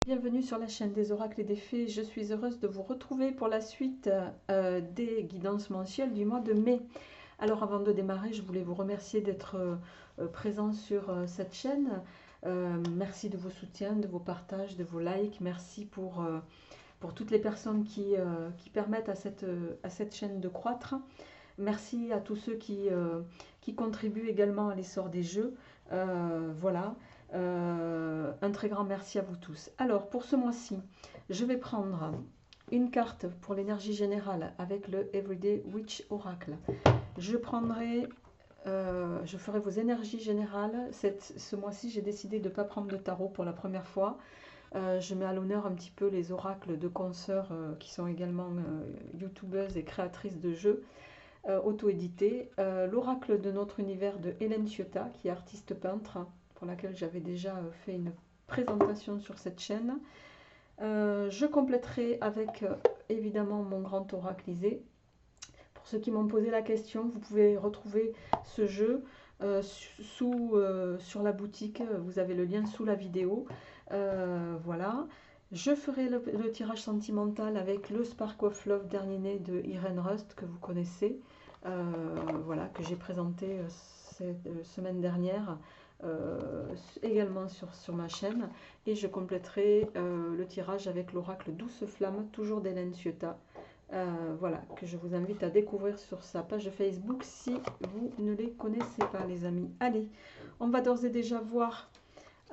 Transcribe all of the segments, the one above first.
Bienvenue sur la chaîne des oracles et des fées. Je suis heureuse de vous retrouver pour la suite des guidances mensuelles du mois de mai. Alors avant de démarrer, je voulais vous remercier d'être présent sur cette chaîne. Merci de vos soutiens, de vos partages, de vos likes. Merci pour toutes les personnes qui permettent à cette chaîne de croître. Merci à tous ceux qui contribuent également à l'essor des jeux. Voilà. Un très grand merci à vous tous. Alors, pour ce mois-ci, je vais prendre une carte pour l'énergie générale avec le Everyday Witch Oracle. Je ferai vos énergies générales. Ce mois-ci, j'ai décidé de ne pas prendre de tarot pour la première fois. Je mets à l'honneur un petit peu les oracles de consoeurs qui sont également youtubeuses et créatrices de jeux auto-édités. L'oracle de notre univers de Hélène Ciotat, qui est artiste peintre, pour laquelle j'avais déjà fait une présentation sur cette chaîne. Je compléterai avec évidemment mon grand oraclisé. Pour ceux qui m'ont posé la question, vous pouvez retrouver ce jeu sur la boutique. Vous avez le lien sous la vidéo. Voilà. Je ferai le tirage sentimental avec le Spark of Love dernier né de Irene Rust, que vous connaissez. Voilà, que j'ai présenté cette semaine dernière. Également sur ma chaîne, et je compléterai le tirage avec l'oracle Douce Flamme, toujours d'Hélène Ciotat, voilà, que je vous invite à découvrir sur sa page Facebook si vous ne les connaissez pas, les amis. Allez, on va d'ores et déjà voir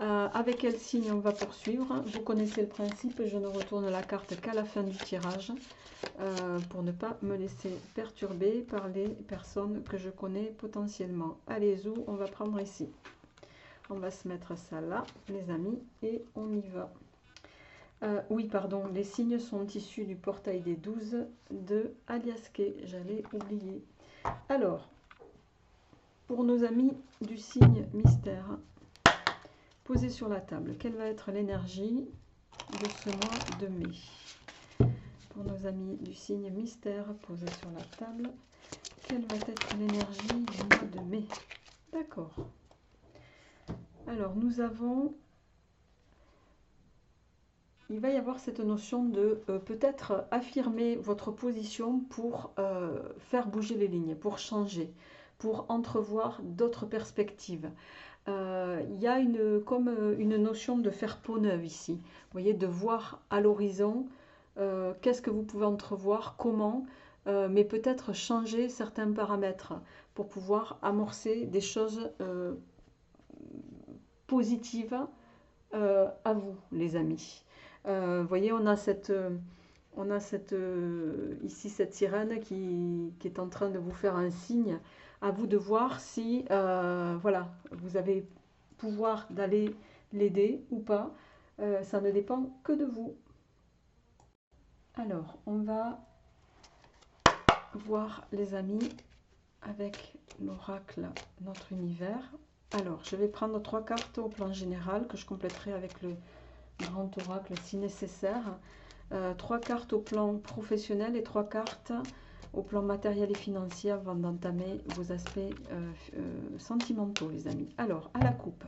avec quel signe on va poursuivre. Vous connaissez le principe, je ne retourne la carte qu'à la fin du tirage pour ne pas me laisser perturber par les personnes que je connais potentiellement. Allez, où on va prendre ici. On va se mettre ça là, les amis, et on y va. Oui, pardon, les signes sont issus du portail des 12 de Aliasqué, j'allais oublier. Alors, pour nos amis du signe mystère, posez sur la table, quelle va être l'énergie de ce mois de mai? Pour nos amis du signe mystère, posez sur la table, quelle va être l'énergie du mois de mai? D'accord. Alors, nous avons... Il va y avoir cette notion de peut-être affirmer votre position pour faire bouger les lignes, pour changer, pour entrevoir d'autres perspectives. Il y a comme une notion de faire peau neuve ici. Vous voyez, de voir à l'horizon qu'est-ce que vous pouvez entrevoir, comment, mais peut-être changer certains paramètres pour pouvoir amorcer des choses positives à vous, les amis. Vous voyez, on a ici cette sirène qui est en train de vous faire un signe. À vous de voir si voilà, vous avez pouvoir d'aller l'aider ou pas. Ça ne dépend que de vous. Alors, on va voir, les amis, avec l'oracle Notre Univers. Alors, je vais prendre 3 cartes au plan général que je compléterai avec le grand oracle si nécessaire. 3 cartes au plan professionnel et 3 cartes au plan matériel et financier avant d'entamer vos aspects sentimentaux, les amis. Alors, à la coupe,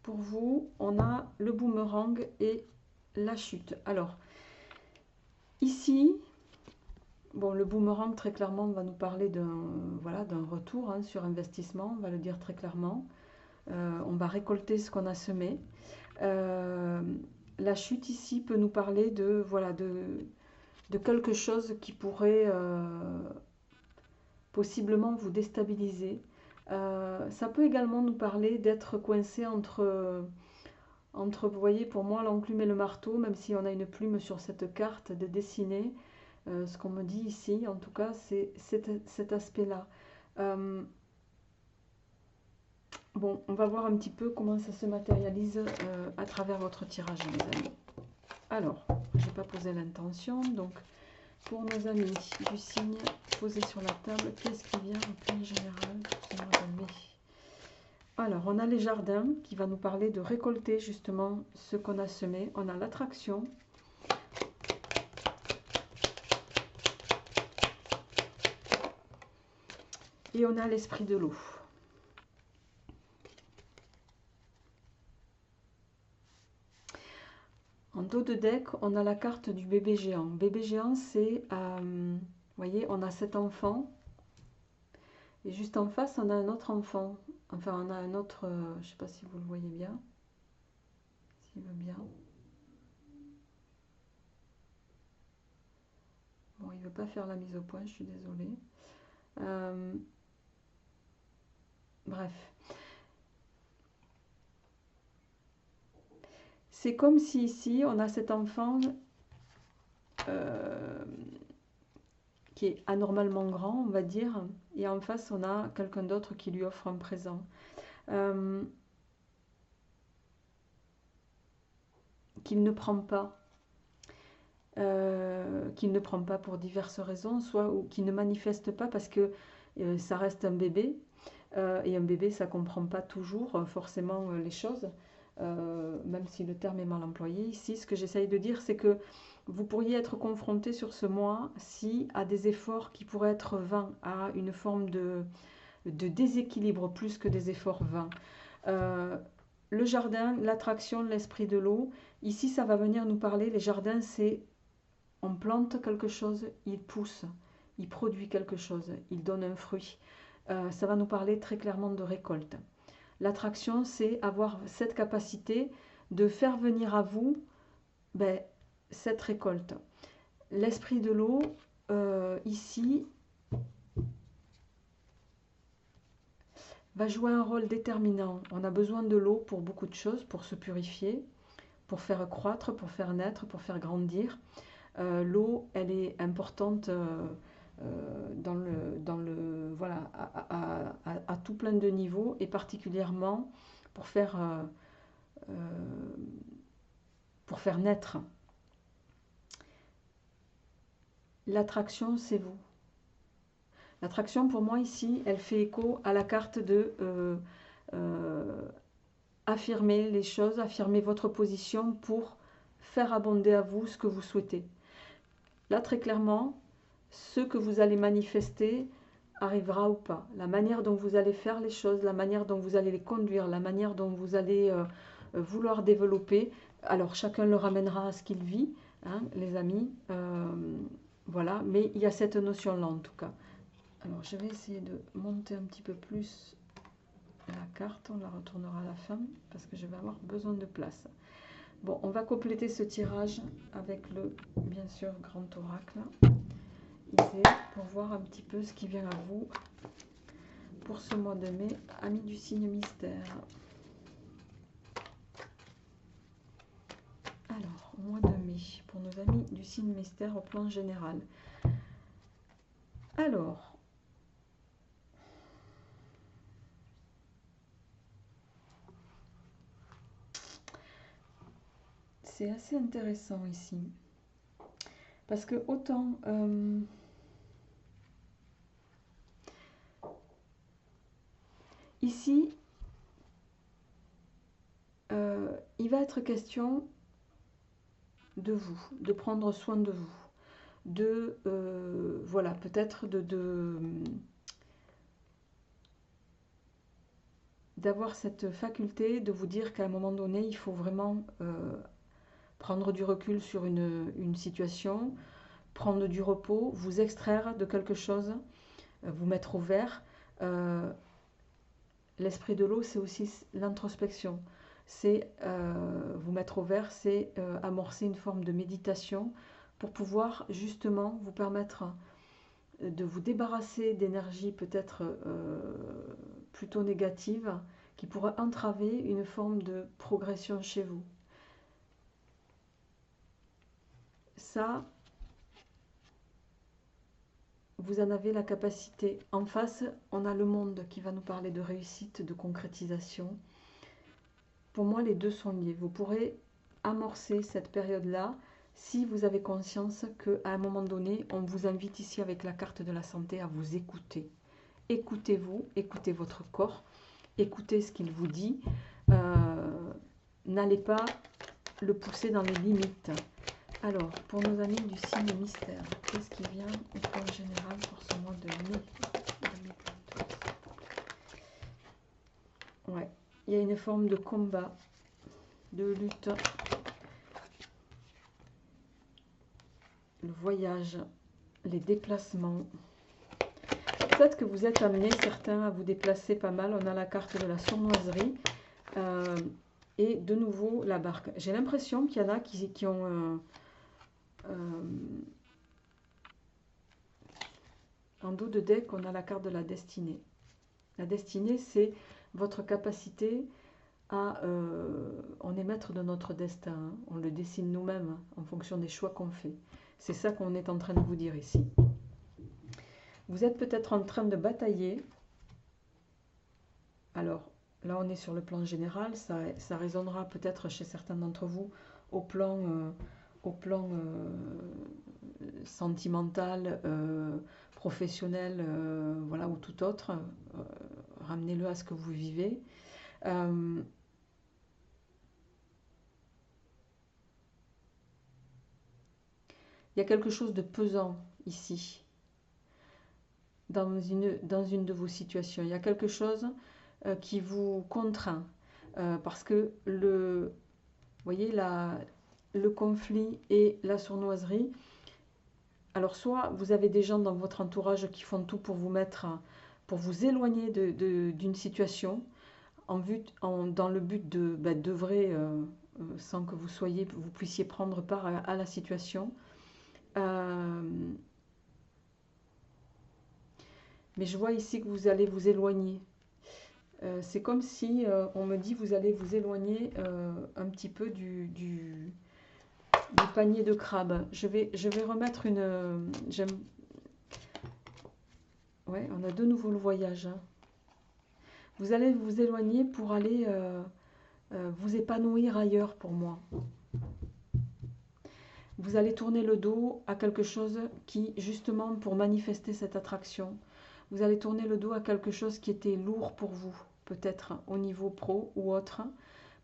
pour vous, on a le boomerang et la chute. Alors, ici, bon, le boomerang, très clairement, va nous parler d'un retour hein, sur investissement, on va le dire très clairement. On va récolter ce qu'on a semé. La chute ici peut nous parler de quelque chose qui pourrait possiblement vous déstabiliser. Ça peut également nous parler d'être coincé entre, vous voyez, pour moi, l'enclume et le marteau, même si on a une plume sur cette carte de dessiner. Ce qu'on me dit ici, en tout cas, c'est cet aspect-là. Bon, on va voir un petit peu comment ça se matérialise à travers votre tirage, les amis. Alors, je n'ai pas posé l'intention, donc pour nos amis du signe, posez sur la table, qu'est-ce qui vient au plan général pour ce mois de mai? Alors, on a les jardins qui va nous parler de récolter justement ce qu'on a semé. On a l'attraction. Et on a l'esprit de l'eau. En dos de deck, on a la carte du bébé géant. Bébé géant, c'est, vous voyez, on a cet enfant. Et juste en face, on a un autre enfant. Enfin, on a un autre, je ne sais pas si vous le voyez bien. S'il veut bien. Bon, il ne veut pas faire la mise au point, je suis désolée. Bref. C'est comme si ici, on a cet enfant qui est anormalement grand, on va dire, et en face, on a quelqu'un d'autre qui lui offre un présent. Qu'il ne prend pas. Qu'il ne prend pas pour diverses raisons, soit ou qu'il ne manifeste pas parce que ça reste un bébé, et un bébé ça comprend pas toujours forcément les choses, même si le terme est mal employé. Ici, ce que j'essaye de dire, c'est que vous pourriez être confronté sur ce mois si à des efforts qui pourraient être vains, à une forme de déséquilibre plus que des efforts vains. Le jardin, l'attraction, l'esprit de l'eau, ici ça va venir nous parler, les jardins c'est on plante quelque chose, il pousse, il produit quelque chose, il donne un fruit. Ça va nous parler très clairement de récolte. L'attraction, c'est avoir cette capacité de faire venir à vous cette récolte. L'esprit de l'eau, ici, va jouer un rôle déterminant. On a besoin de l'eau pour beaucoup de choses, pour se purifier, pour faire croître, pour faire naître, pour faire grandir. L'eau, elle est importante voilà, à tout plein de niveaux, et particulièrement pour faire naître. L'attraction, c'est vous. L'attraction, pour moi, ici, elle fait écho à la carte de affirmer les choses, affirmer votre position pour faire abonder à vous ce que vous souhaitez. Là, très clairement, ce que vous allez manifester arrivera ou pas. La manière dont vous allez faire les choses, la manière dont vous allez les conduire, la manière dont vous allez vouloir développer. Alors, chacun le ramènera à ce qu'il vit, hein, les amis. Voilà, mais il y a cette notion-là en tout cas. Alors, je vais essayer de monter un petit peu plus la carte. On la retournera à la fin parce que je vais avoir besoin de place. Bon, on va compléter ce tirage avec le, bien sûr, grand oracle. Ici, pour voir un petit peu ce qui vient à vous pour ce mois de mai, amis du signe mystère. Alors, mois de mai, pour nos amis du signe mystère au plan général. Alors, c'est assez intéressant ici. Parce que autant... ici, il va être question de vous, de prendre soin de vous. De, voilà, peut-être d'avoir cette faculté de vous dire qu'à un moment donné, il faut vraiment prendre du recul sur une situation, prendre du repos, vous extraire de quelque chose, vous mettre au vert. L'esprit de l'eau, c'est aussi l'introspection. C'est vous mettre au vert, c'est amorcer une forme de méditation pour pouvoir justement vous permettre de vous débarrasser d'énergie peut-être plutôt négative qui pourrait entraver une forme de progression chez vous. Ça, vous en avez la capacité. En face, on a le monde qui va nous parler de réussite, de concrétisation. Pour moi, les deux sont liés. Vous pourrez amorcer cette période-là si vous avez conscience qu'à un moment donné, on vous invite ici avec la carte de la santé à vous écouter. Écoutez-vous, écoutez votre corps, écoutez ce qu'il vous dit. N'allez pas le pousser dans les limites. Alors, pour nos amis du signe mystère, qu'est-ce qui vient au plan général pour ce mois de mai 2023? Ouais, il y a une forme de combat, de lutte. voyage, les déplacements. Peut-être que vous êtes amenés, certains, à vous déplacer pas mal. On a la carte de la sournoiserie. Et de nouveau, la barque. J'ai l'impression qu'il y en a qui ont... en dos de deck, on a la carte de la destinée. La destinée, c'est votre capacité à... on est maître de notre destin. Hein. On le dessine nous-mêmes hein, en fonction des choix qu'on fait. C'est ça qu'on est en train de vous dire ici. Vous êtes peut-être en train de batailler. Alors, là, on est sur le plan général. Ça résonnera peut-être chez certains d'entre vous au plan sentimental, professionnel, voilà, ou tout autre. Ramenez-le à ce que vous vivez. Il y a quelque chose de pesant ici, dans une de vos situations. Il y a quelque chose qui vous contraint, parce que vous voyez, le conflit et la sournoiserie. Alors, soit vous avez des gens dans votre entourage qui font tout pour pour vous éloigner d'une situation, dans le but d'œuvrer sans que vous puissiez prendre part à la situation. Mais je vois ici que vous allez vous éloigner. C'est comme si on me dit vous allez vous éloigner un petit peu du panier de crabes. Je vais remettre une... Ouais, on a de nouveau le voyage. Hein. Vous allez vous éloigner pour aller vous épanouir ailleurs pour moi. Vous allez tourner le dos à quelque chose qui, justement, pour manifester cette attraction, vous allez tourner le dos à quelque chose qui était lourd pour vous, peut-être au niveau pro ou autre,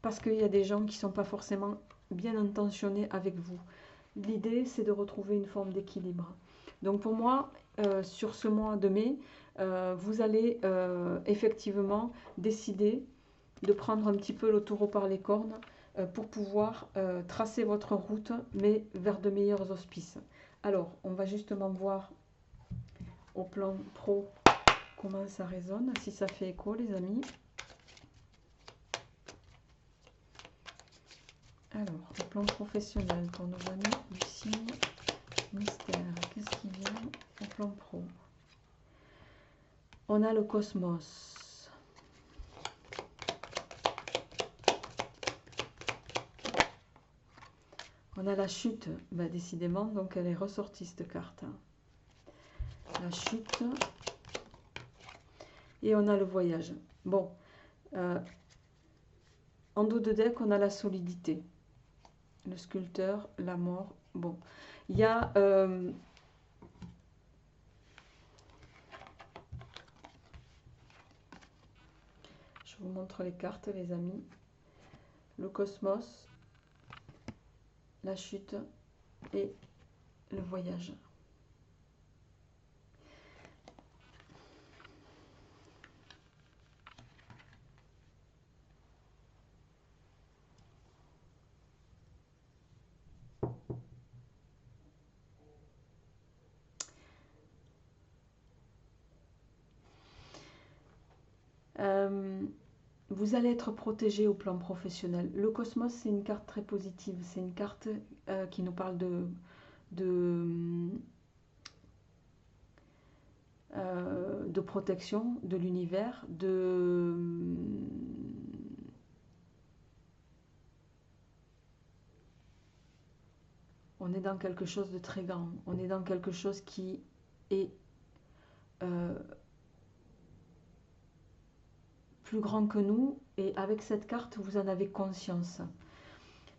parce qu'il y a des gens qui ne sont pas forcément bien intentionnés avec vous. L'idée, c'est de retrouver une forme d'équilibre. Donc pour moi, sur ce mois de mai, vous allez effectivement décider de prendre un petit peu le taureau par les cornes pour pouvoir tracer votre route, mais vers de meilleurs auspices. Alors, on va justement voir au plan pro comment ça résonne, si ça fait écho, les amis. Alors, au plan professionnel, pour nos amis du signe mystère, qu'est-ce qui vient au plan pro? On a le cosmos. On a la chute, ben, décidément, donc elle est ressortie cette carte. La chute. Et on a le voyage. Bon, en dos de deck, on a la solidité. Le sculpteur, la mort. Bon, il y a... je vous montre les cartes, les amis. Le cosmos, la chute et le voyage. Vous allez être protégé au plan professionnel. Le cosmos, c'est une carte très positive. C'est une carte qui nous parle de protection de l'univers, on est dans quelque chose de très grand. On est dans quelque chose qui est plus grand que nous, et avec cette carte, vous en avez conscience.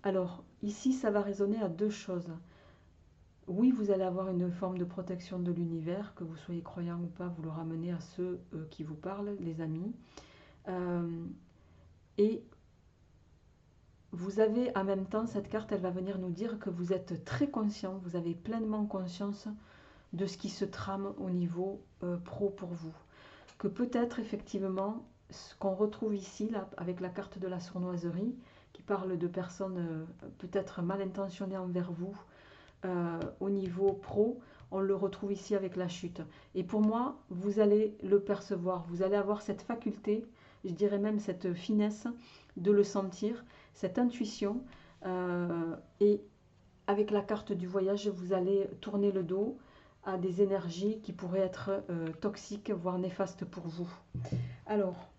Alors, ici, ça va résonner à deux choses. Oui, vous allez avoir une forme de protection de l'univers, que vous soyez croyant ou pas, vous le ramenez à ceux qui vous parlent, les amis. Et vous avez en même temps, cette carte, elle va venir nous dire que vous êtes très conscient, vous avez pleinement conscience de ce qui se trame au niveau pro pour vous. Que peut-être effectivement, ce qu'on retrouve ici, là, avec la carte de la sournoiserie, qui parle de personnes peut-être mal intentionnées envers vous, au niveau pro, on le retrouve ici avec la chute. Et pour moi, vous allez le percevoir, vous allez avoir cette faculté, je dirais même cette finesse de le sentir, cette intuition. Et avec la carte du voyage, vous allez tourner le dos à des énergies qui pourraient être toxiques, voire néfastes pour vous. Alors,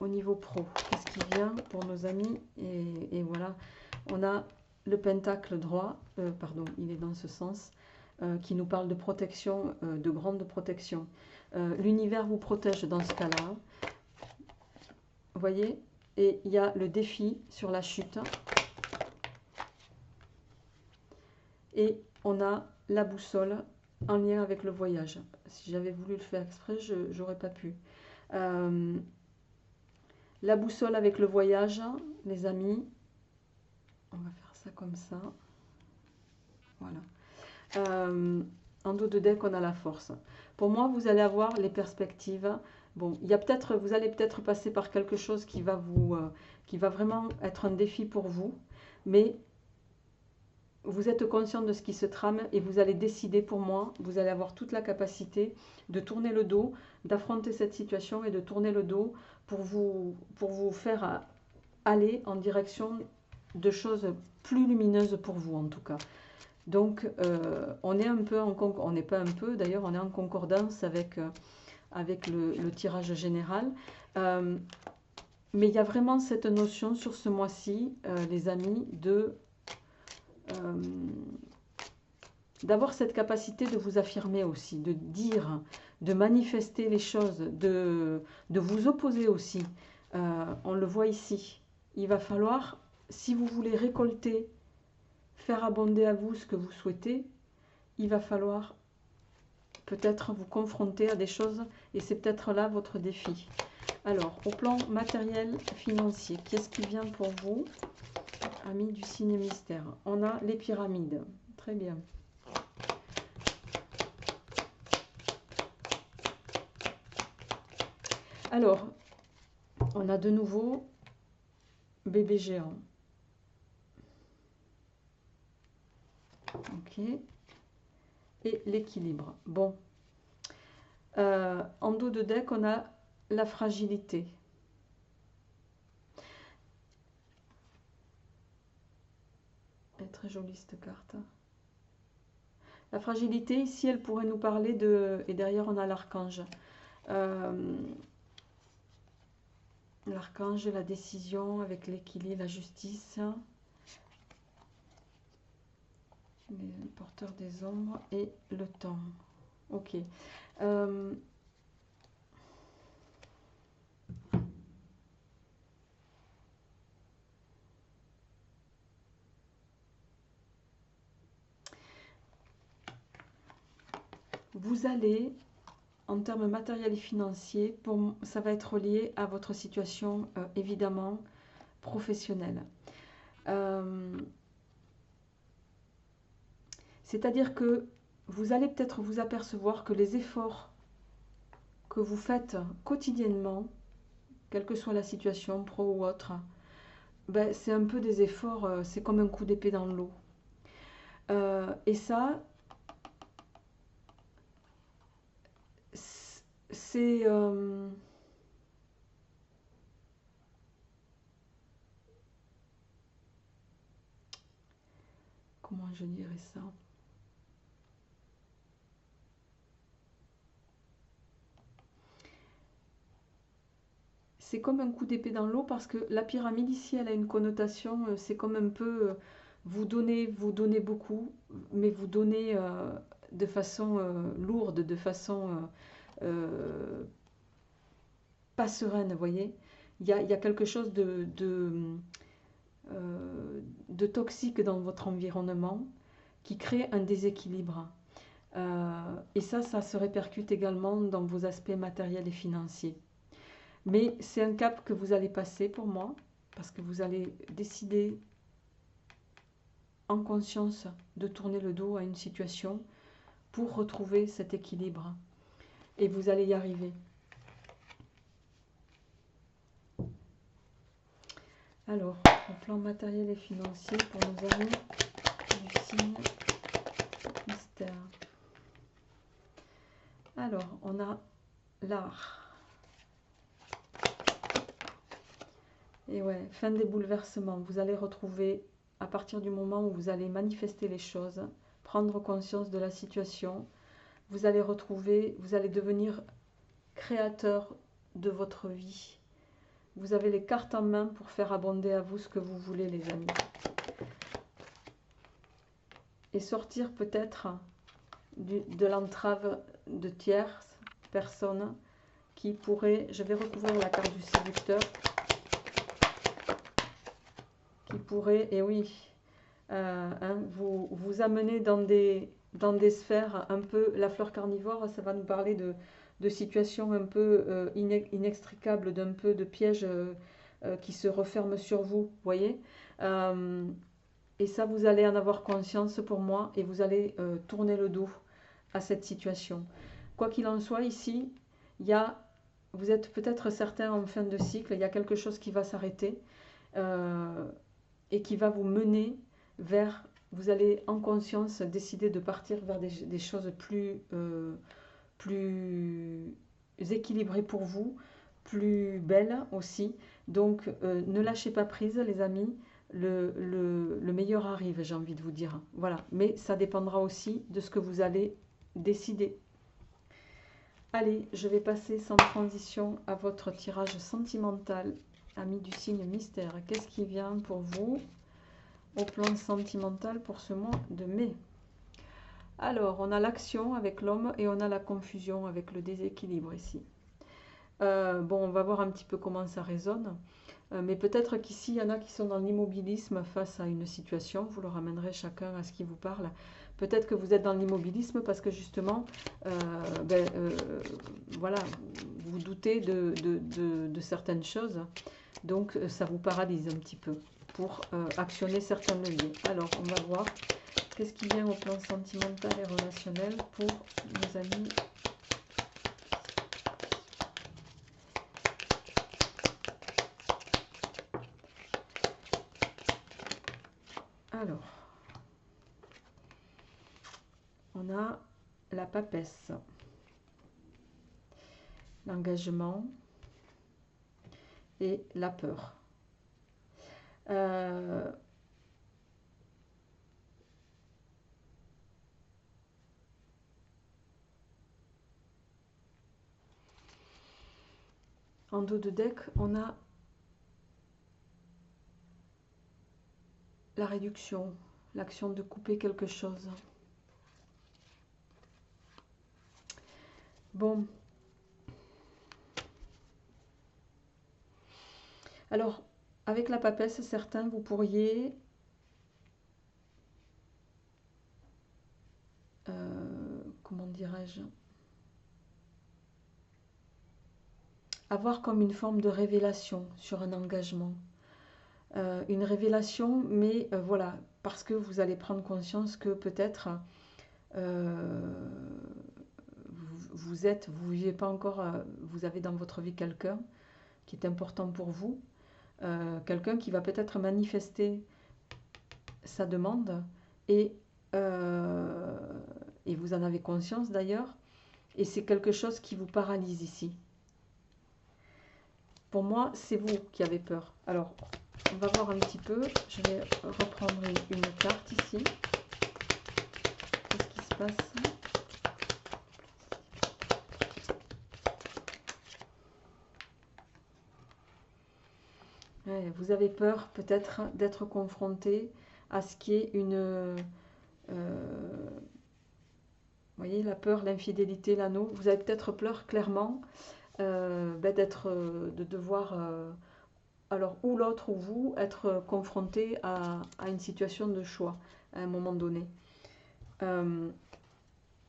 au niveau pro, qu'est-ce qui vient pour nos amis? Et voilà, on a le pentacle droit, pardon, il est dans ce sens, qui nous parle de protection, de grande protection. L'univers vous protège dans ce cas-là. Vous voyez? Et il y a le défi sur la chute. Et on a la boussole en lien avec le voyage. Si j'avais voulu le faire exprès, je n'aurais pas pu. La boussole avec le voyage, les amis. On va faire ça comme ça. Voilà. En dos de deck, on a la force. Pour moi, vous allez avoir les perspectives. Bon, il y a peut-être, vous allez peut-être passer par quelque chose qui va vraiment être un défi pour vous, mais vous êtes conscient de ce qui se trame et vous allez décider, pour moi, vous allez avoir toute la capacité de tourner le dos, d'affronter cette situation et de tourner le dos pour vous faire aller en direction de choses plus lumineuses pour vous, en tout cas. Donc, on est un peu on n'est pas un peu, d'ailleurs, on est en concordance avec le tirage général. Mais il y a vraiment cette notion sur ce mois-ci, les amis, d'avoir cette capacité de vous affirmer aussi, de dire, de manifester les choses, de vous opposer aussi. On le voit ici. Il va falloir, si vous voulez récolter, faire abonder à vous ce que vous souhaitez, il va falloir peut-être vous confronter à des choses et c'est peut-être là votre défi. Alors, au plan matériel, financier, qu'est-ce qui vient pour vous, amis du signe mystère? On a les pyramides. Très bien. Alors, on a de nouveau bébé géant. Ok. Et l'équilibre. Bon. En dos de deck, on a la fragilité. Elle est très jolie cette carte. La fragilité, ici, elle pourrait nous parler de... Et derrière, on a l'archange. L'archange, la décision avec l'équilibre, la justice. Les porteurs des ombres et le temps. Ok. Vous allez, en termes matériels et financiers, ça va être lié à votre situation, évidemment, professionnelle. C'est-à-dire que vous allez peut-être vous apercevoir que les efforts que vous faites quotidiennement, quelle que soit la situation, pro ou autre, ben, c'est un peu des efforts, c'est comme un coup d'épée dans l'eau. Et ça, c'est... comment je dirais ça? C'est comme un coup d'épée dans l'eau parce que la pyramide ici, elle a une connotation, c'est comme un peu vous donnez beaucoup, mais vous donnez de façon lourde, de façon pas sereine, vous voyez. Il y a quelque chose de toxique dans votre environnement qui crée un déséquilibre. Et ça se répercute également dans vos aspects matériels et financiers. Mais c'est un cap que vous allez passer pour moi, parce que vous allez décider en conscience de tourner le dos à une situation pour retrouver cet équilibre. Et vous allez y arriver. Alors, au plan matériel et financier pour nos amis du signe mystère. Alors, on a l'art. Et ouais, fin des bouleversements. Vous allez retrouver, à partir du moment où vous allez manifester les choses, prendre conscience de la situation, vous allez retrouver, vous allez devenir créateur de votre vie. Vous avez les cartes en main pour faire abonder à vous ce que vous voulez, les amis. Et sortir peut-être de l'entrave de tierces personnes qui pourraient, je vais recouvrir la carte du séducteur, qui pourrait, et oui, vous amener dans des sphères un peu, la fleur carnivore, ça va nous parler de situations un peu inextricables, d'un peu de pièges qui se referment sur vous, vous voyez. Et ça, vous allez en avoir conscience pour moi, et vous allez tourner le dos à cette situation. Quoi qu'il en soit, ici, vous êtes peut-être certains en fin de cycle, il y a quelque chose qui va s'arrêter, et qui va vous mener vers, vous allez en conscience décider de partir vers des choses plus équilibrées pour vous, plus belles aussi. Donc ne lâchez pas prise, les amis, le meilleur arrive, j'ai envie de vous dire. Voilà, mais ça dépendra aussi de ce que vous allez décider. Allez, je vais passer sans transition à votre tirage sentimental, amis du signe mystère. Qu'est-ce qui vient pour vous au plan sentimental pour ce mois de mai? Alors, on a l'action avec l'homme et on a la confusion avec le déséquilibre ici. Bon, on va voir un petit peu comment ça résonne. Mais peut-être qu'ici, il y en a qui sont dans l'immobilisme face à une situation. Vous le ramènerez chacun à ce qui vous parle. Peut-être que vous êtes dans l'immobilisme parce que justement, voilà, vous doutez de certaines choses. Donc, ça vous paralyse un petit peu pour actionner certains leviers. Alors, on va voir qu'est-ce qui vient au plan sentimental et relationnel pour nos amis. Alors, on a la papesse, l'engagement et la peur. En dos de deck, on a la réduction, l'action de couper quelque chose. Bon. Alors, avec la papesse, certains, vous pourriez comment dirais-je, avoir comme une forme de révélation sur un engagement. Une révélation, mais voilà, parce que vous allez prendre conscience que peut-être vous vivez pas encore, vous avez dans votre vie quelqu'un qui est important pour vous, quelqu'un qui va peut-être manifester sa demande et vous en avez conscience d'ailleurs, et c'est quelque chose qui vous paralyse ici. Pour moi, c'est vous qui avez peur. Alors, on va voir un petit peu. Je vais reprendre une carte ici. Qu'est-ce qui se passe? Ouais, vous avez peur peut-être d'être confronté à ce qui est une... vous voyez, la peur, l'infidélité, l'anneau. Vous avez peut-être peur clairement de devoir... alors, ou l'autre ou vous, être confronté à une situation de choix à un moment donné.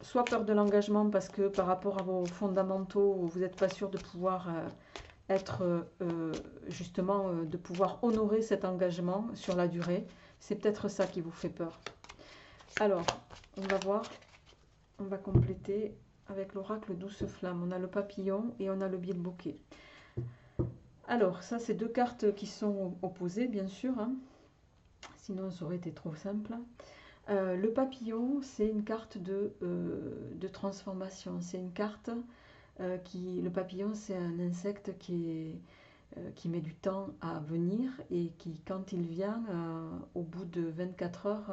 Soit peur de l'engagement parce que par rapport à vos fondamentaux, vous n'êtes pas sûr de pouvoir être justement, de pouvoir honorer cet engagement sur la durée. C'est peut-être ça qui vous fait peur. Alors, on va voir, on va compléter avec l'oracle douce flamme. On a le papillon et on a le bilboquet. Alors, ça, c'est deux cartes qui sont opposées, bien sûr, hein. Sinon ça aurait été trop simple. Le papillon, c'est une carte de transformation. C'est une carte le papillon, c'est un insecte qui met du temps à venir et qui, quand il vient, au bout de 24 heures,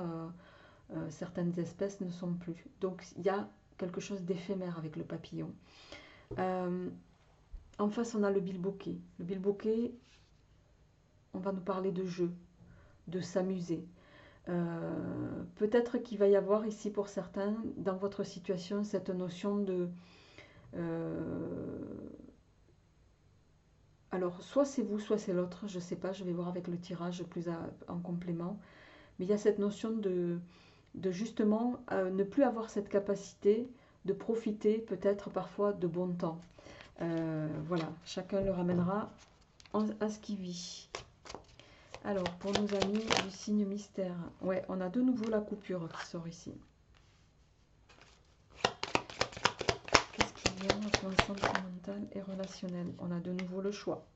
certaines espèces ne sont plus. Donc il y a quelque chose d'éphémère avec le papillon. En face, on a le bilboquet. Le bilboquet, on va nous parler de jeu, de s'amuser. Peut-être qu'il va y avoir ici pour certains, dans votre situation, cette notion de... alors, soit c'est vous, soit c'est l'autre, je ne sais pas, je vais voir avec le tirage plus en complément. Mais il y a cette notion de justement ne plus avoir cette capacité de profiter peut-être parfois de bon temps. Voilà, chacun le ramènera à ce qu'il vit. Alors, pour nos amis du signe mystère, ouais, on a de nouveau la coupure qui sort ici. Qu'est-ce qu'il y a en point sentimental et relationnel? On a de nouveau le choix.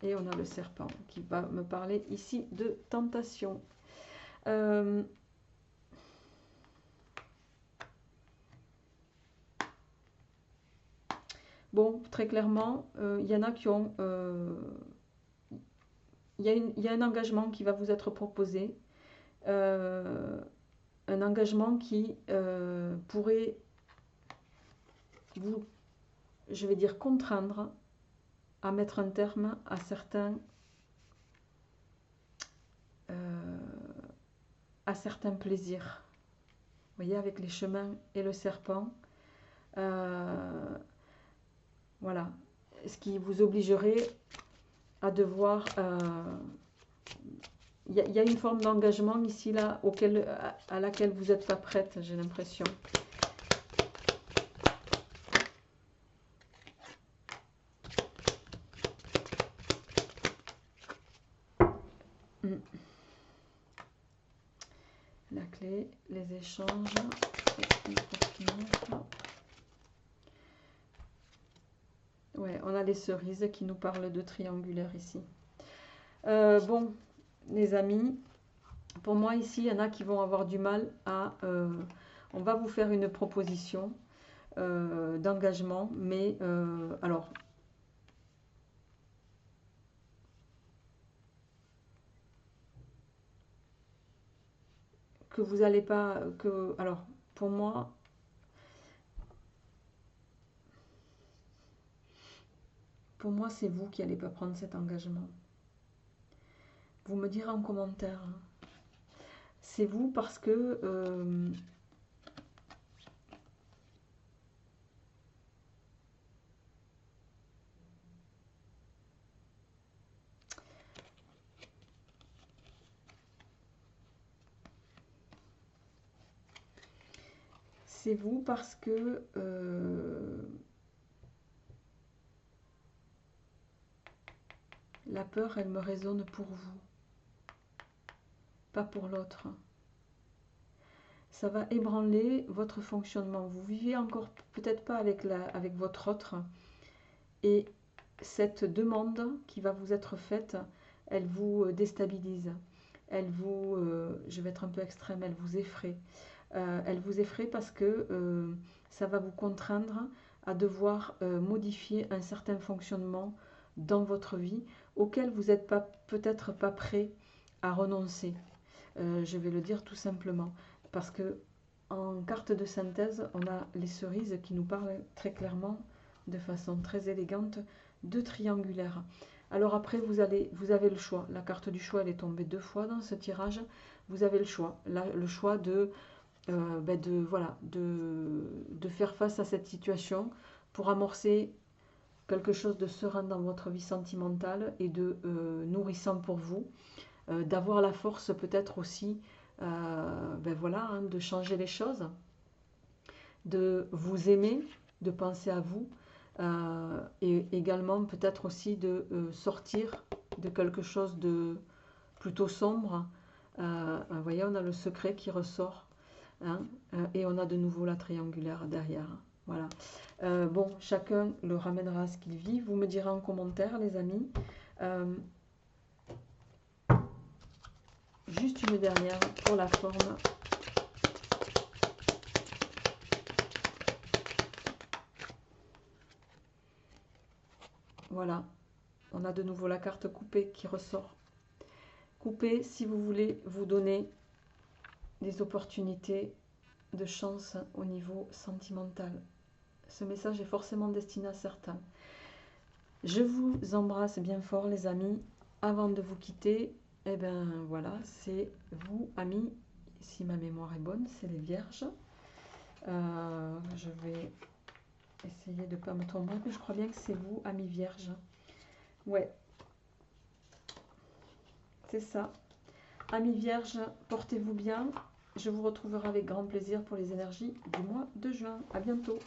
Et on a le serpent qui va me parler ici de tentation. Bon, très clairement, il y en a qui ont... il y a un engagement qui va vous être proposé. Un engagement qui pourrait vous, je vais dire, contraindre à mettre un terme à certains plaisirs. Vous voyez, avec les chemins et le serpent, voilà, ce qui vous obligerait à devoir... il y a une forme d'engagement ici, là, à laquelle vous n'êtes pas prête, j'ai l'impression. La clé, les échanges, ouais, on a les cerises qui nous parlent de triangulaire ici. Bon, les amis, pour moi ici, il y en a qui vont avoir du mal à... on va vous faire une proposition d'engagement, mais alors... que vous n'allez pas... alors, pour moi... Pour moi, c'est vous qui n'allez pas prendre cet engagement. Vous me direz en commentaire. Hein. C'est vous parce que... c'est vous parce que... la peur, elle me résonne pour vous, pas pour l'autre. Ça va ébranler votre fonctionnement. Vous vivez encore peut-être pas avec votre autre. Et cette demande qui va vous être faite, elle vous déstabilise. Elle vous, je vais être un peu extrême, elle vous effraie. Elle vous effraie parce que ça va vous contraindre à devoir modifier un certain fonctionnement dans votre vie auquel vous n'êtes peut-être pas prêt à renoncer. Je vais le dire tout simplement. Parce que en carte de synthèse, on a les cerises qui nous parlent très clairement, de façon très élégante, de triangulaire. Alors après, vous avez le choix. La carte du choix, elle est tombée 2 fois dans ce tirage. Vous avez le choix. Le choix de faire face à cette situation pour amorcer quelque chose de serein dans votre vie sentimentale et de nourrissant pour vous. D'avoir la force peut-être aussi de changer les choses, de vous aimer, de penser à vous, et également peut-être aussi de sortir de quelque chose de plutôt sombre. Vous voyez, on a le secret qui ressort, hein, et on a de nouveau la triangulaire derrière. Voilà. Bon, chacun le ramènera à ce qu'il vit. Vous me direz en commentaire, les amis. Juste une dernière pour la forme. Voilà. On a de nouveau la carte coupée qui ressort. Coupée si vous voulez vous donner des opportunités de chance au niveau sentimental. Ce message est forcément destiné à certains. Je vous embrasse bien fort, les amis. Avant de vous quitter, eh bien voilà, c'est vous, amis, si ma mémoire est bonne, c'est les vierges. Je vais essayer de ne pas me tromper, mais je crois bien que c'est vous, amis vierges. Ouais, c'est ça. Amis vierges, portez-vous bien. Je vous retrouverai avec grand plaisir pour les énergies du mois de juin. À bientôt.